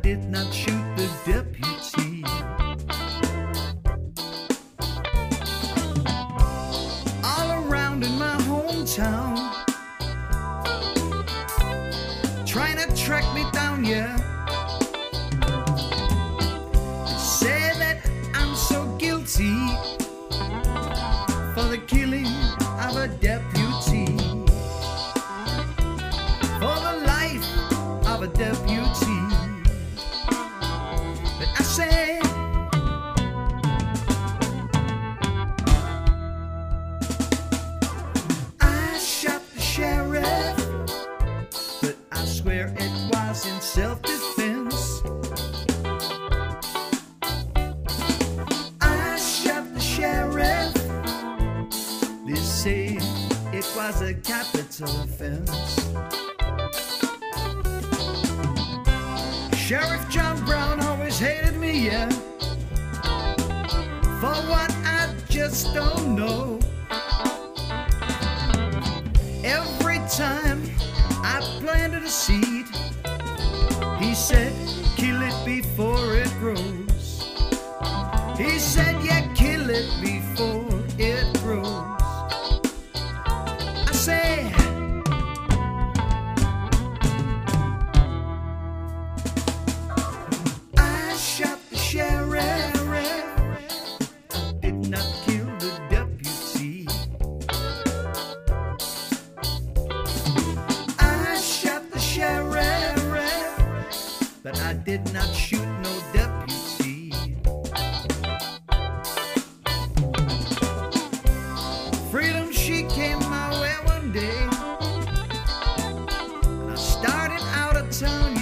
did not shoot the deputy. All around in my hometown, trying to track me down, yeah. They say that I'm so guilty for the killing of a deputy, for the life of a deputy. But I say, I shot the sheriff, but I swear it was in self-defense. I shot the sheriff, they say it was a capital offense. Sheriff John Brown always hated me, yeah, for what I just don't know. Every time I planted a seed, he said, kill it before it grows. He said, yeah, kill it before it grows. I say, I shot the sheriff, did not kill the deputy. I shot the sheriff, but I did not shoot no deputy. Freedom, she came my way one day, and I started out of town,